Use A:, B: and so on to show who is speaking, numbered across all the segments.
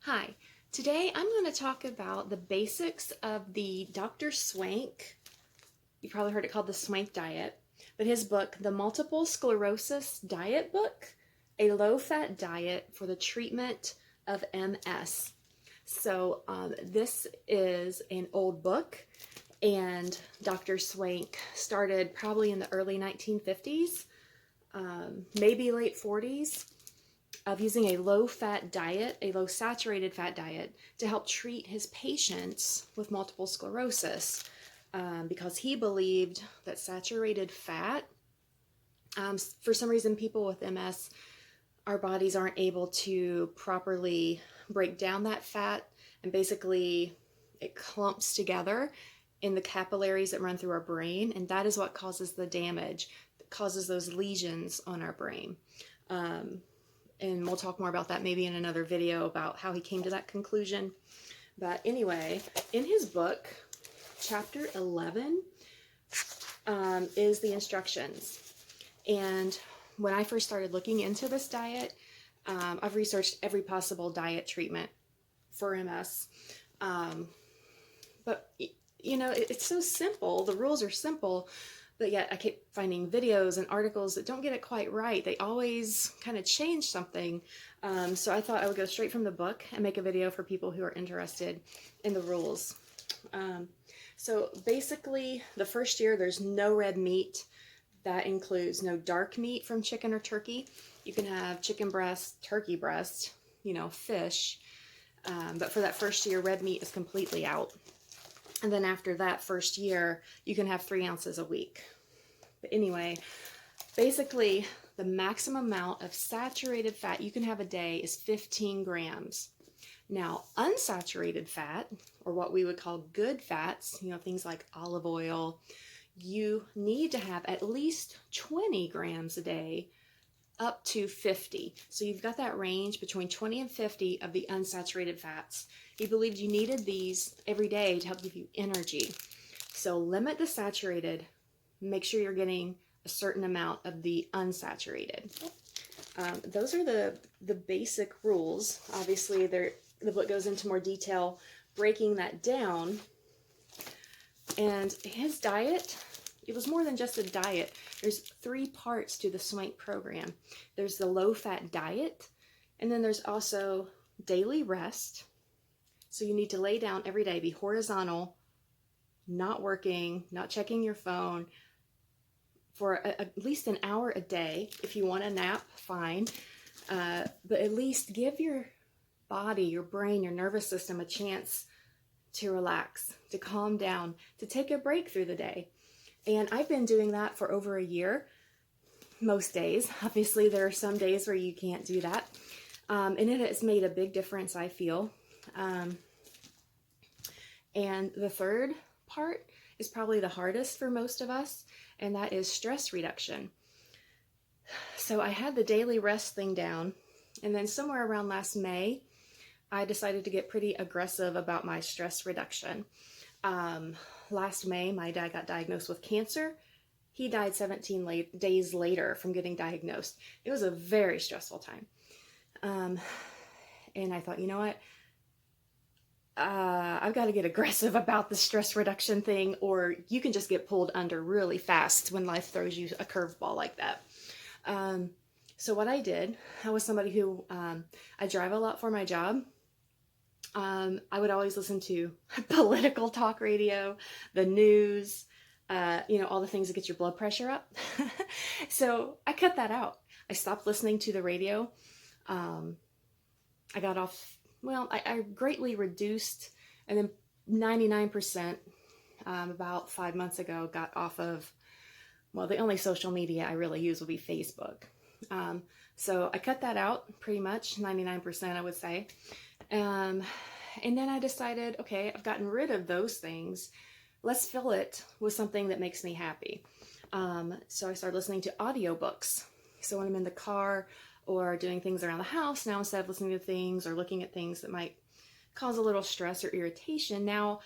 A: Hi, today I'm going to talk about the basics of the Dr. Swank, you probably heard it called the Swank Diet, but his book, The Multiple Sclerosis Diet Book, a low-fat diet for the treatment of MS. So this is an old book, and Dr. Swank started probably in the early 1950s, maybe late 40s, of using a low-fat diet, a low-saturated fat diet, to help treat his patients with multiple sclerosis, because he believed that saturated fat, for some reason people with MS, our bodies aren't able to properly break down that fat, and basically it clumps together in the capillaries that run through our brain, and that is what causes the damage, that causes those lesions on our brain. And we'll talk more about that maybe in another video about how he came to that conclusion. But anyway, in his book, chapter 11 is the instructions. And when I first started looking into this diet, I've researched every possible diet treatment for MS. But, you know, it's so simple. The rules are simple. But yet I keep finding videos and articles that don't get it quite right. They always kind of change something. So I thought I would go straight from the book and make a video for people who are interested in the rules. So basically, the first year, there's no red meat. That includes no dark meat from chicken or turkey. You can have chicken breast, turkey breast, you know, fish. But for that first year, red meat is completely out. And then after that first year, you can have 3 ounces a week. But anyway, basically, the maximum amount of saturated fat you can have a day is 15 grams. Now, unsaturated fat, or what we would call good fats, you know, things like olive oil, you need to have at least 20 grams a day, up to 50. So you've got that range between 20 and 50 of the unsaturated fats. He believed you needed these every day to help give you energy. So limit the saturated, make sure you're getting a certain amount of the unsaturated. Those are the basic rules. Obviously, the book goes into more detail breaking that down. And his diet, it was more than just a diet. There's 3 parts to the Swank program. There's the low-fat diet, and then there's also daily rest. So you need to lay down every day, be horizontal, not working, not checking your phone, for at least an hour a day. If you want a nap, fine. But at least give your body, your brain, your nervous system a chance to relax, to calm down, to take a break through the day. And I've been doing that for over a year, most days. Obviously, there are some days where you can't do that. And it has made a big difference, I feel. And the third part is probably the hardest for most of us, and that is stress reduction. So I had the daily rest thing down, and then somewhere around last May, I decided to get pretty aggressive about my stress reduction. Last May, my dad got diagnosed with cancer. He died 17 days later from getting diagnosed. It was a very stressful time. And I thought, you know what? I've got to get aggressive about the stress reduction thing, or you can just get pulled under really fast when life throws you a curveball like that. So what I did, I was somebody who, I drive a lot for my job. I would always listen to political talk radio, the news, you know, all the things that get your blood pressure up. So I cut that out. I stopped listening to the radio. I got off, well, I greatly reduced, and then 99%, about 5 months ago, got off of, well, the only social media I really use would be Facebook. So I cut that out pretty much, 99% I would say. And then I decided, okay, I've gotten rid of those things. Let's fill it with something that makes me happy. So I started listening to audiobooks. So when I'm in the car or doing things around the house, now instead of listening to things or looking at things that might cause a little stress or irritation, now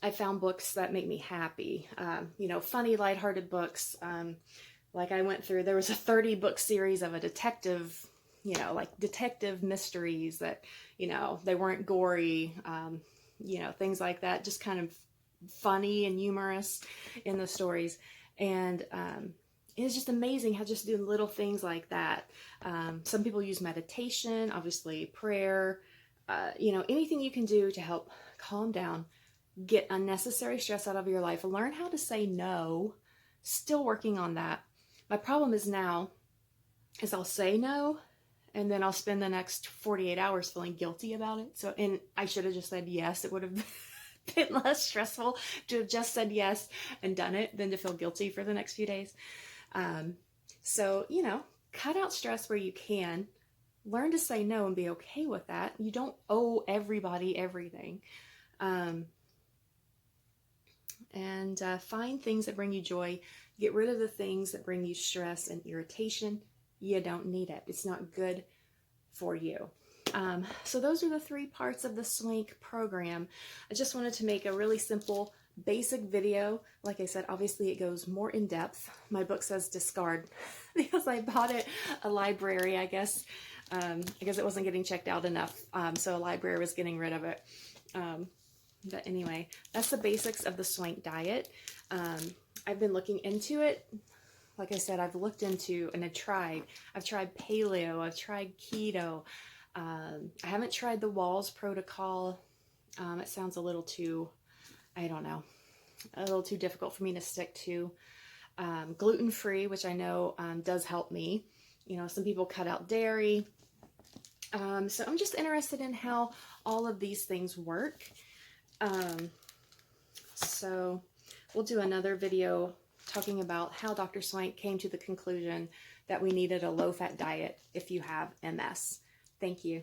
A: I found books that make me happy. You know, funny, lighthearted books. Like I went through, there was a 30-book series of a detective you know, like detective mysteries that, you know, they weren't gory, you know, things like that, just kind of funny and humorous in the stories. And it's just amazing how just doing little things like that. Some people use meditation, obviously prayer, you know, anything you can do to help calm down, get unnecessary stress out of your life, learn how to say no. Still working on that. My problem is now is I'll say no and then I'll spend the next 48 hours feeling guilty about it. So, and I should have just said yes. It would have been less stressful to have just said yes and done it than to feel guilty for the next few days. So, you know, cut out stress where you can. Learn to say no and be okay with that. You don't owe everybody everything. And find things that bring you joy. Get rid of the things that bring you stress and irritation. You don't need it. It's not good for you. So those are the 3 parts of the Swank program. I just wanted to make a really simple, basic video. Like I said, obviously it goes more in depth. My book says discard because I bought it at a library, I guess. It wasn't getting checked out enough. So a library was getting rid of it. But anyway, that's the basics of the Swank diet. I've been looking into it. Like I said, I've looked into and I've tried paleo, I've tried keto. I haven't tried the Walls protocol. It sounds a little too, I don't know, a little too difficult for me to stick to. Gluten-free, which I know does help me. You know, some people cut out dairy. So I'm just interested in how all of these things work. So we'll do another video talking about how Dr. Swank came to the conclusion that we needed a low-fat diet if you have MS. Thank you.